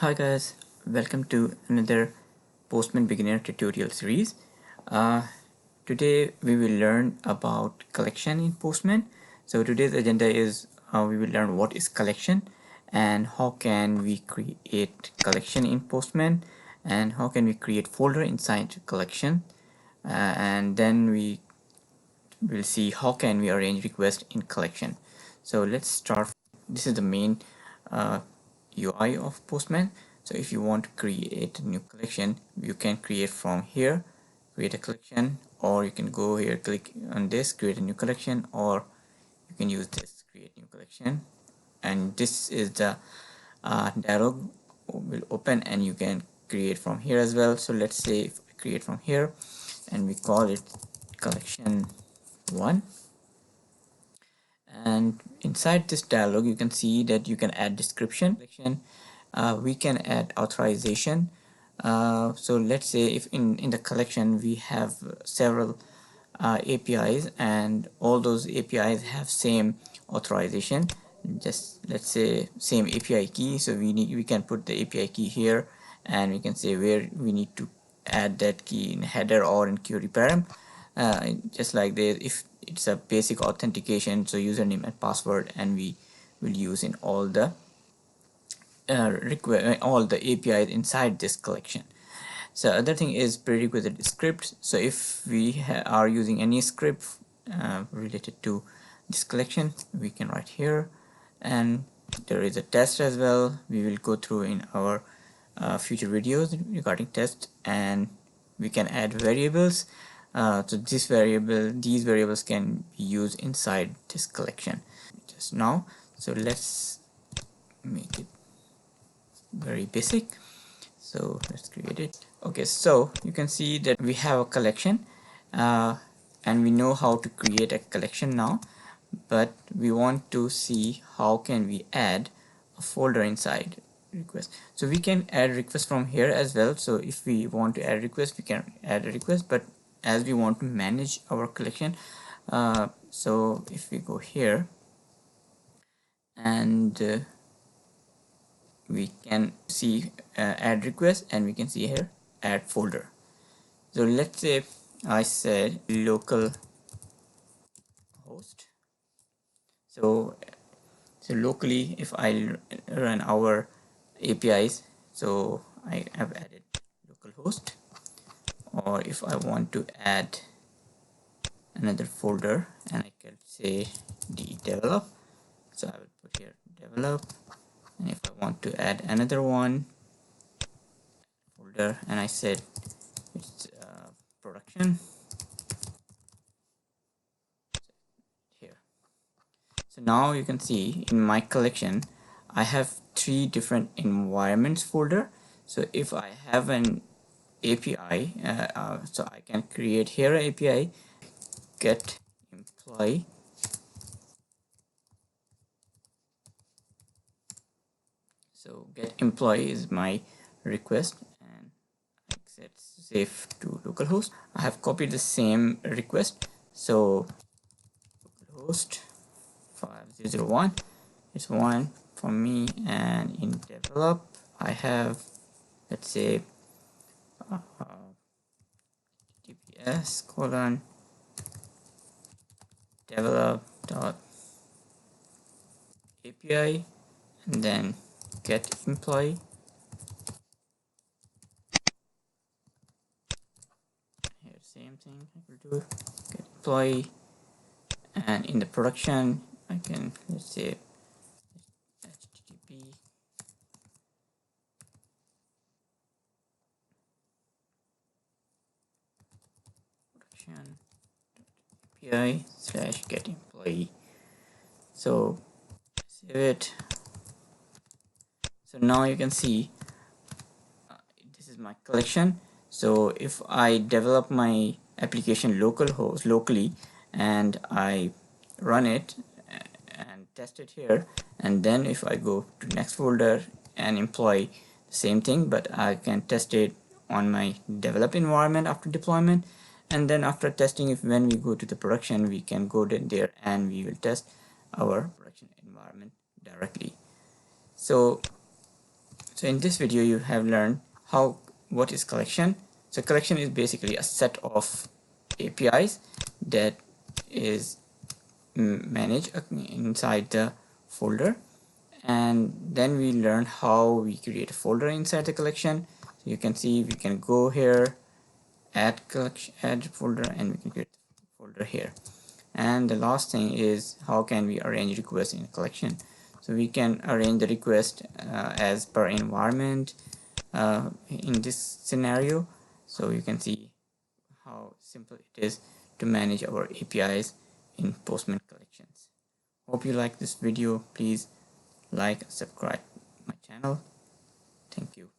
Hi guys, welcome to another Postman beginner tutorial series. Uh, Today we will learn about collection in Postman. So today's agenda is we will learn what is collection and how can we create collection in Postman and how can we create folder inside collection, and then we will see how can we arrange request in collection. So let's start. This is the main UI of Postman. So if you want to create a new collection, you can create from here, create a collection, or you can go here, click on this, create a new collection, or you can use this, create new collection. And this is the dialog will open and you can create from here as well. So let's say if I create from here and we call it collection 1, and inside this dialog you can see that you can add description. We can add authorization. So let's say if in the collection we have several APIs and all those APIs have same authorization, just let's say same API key, so we can put the API key here and we can say where we need to add that key in header or in query param. Just like this, if it's a basic authentication, so username and password, and we will use in all the APIs inside this collection. So other thing is prerequisite scripts. So if we are using any script related to this collection, we can write here, and there is a test as well. We will go through in our future videos regarding test, and we can add variables. So these variables can be used inside this collection just now. So let's make it very basic. So let's create it. Okay, so you can see that we have a collection, and we know how to create a collection now, but we want to see how can we add a folder inside request. So we can add request from here as well. So if we want to add request, we can add a request, but as we want to manage our collection, so if we go here and we can see add request, and we can see here add folder. So let's say I said local host. So locally, if I run our APIs, so I have added local host. Or if I want to add another folder, and I can say develop, so I will put here develop. And if I want to add another one folder, and I said it's production here. So now you can see in my collection I have 3 different environments folder. So if I have an API, so I can create here an API get employee. So get employee is my request, and I set save to localhost. I have copied the same request, so localhost 5001, it's one for me, and in develop I have, let's say, https colon develop dot API, and then get employee. Here same thing I will do, get employee, and in the production I can, let's say, http production API slash get employee. So save it. So now you can see this is my collection. So if I develop my application locally and I run it and test it here, and then if I go to next folder and employ the same thing, but I can test it on my develop environment after deployment, and then after testing, if when we go to the production, we can go there and we will test our production environment directly. So So in this video you have learned what is collection. So collection is basically a set of APIs that is managed inside the folder, and then we learn how we create a folder inside the collection. So you can see we can go here, add collection, add folder, and we can create a folder here. And the last thing is how can we arrange requests in a collection. So we can arrange the request as per environment in this scenario. So you can see how simple it is to manage our APIs in Postman collections. Hope you like this video. Please like and subscribe my channel. Thank you.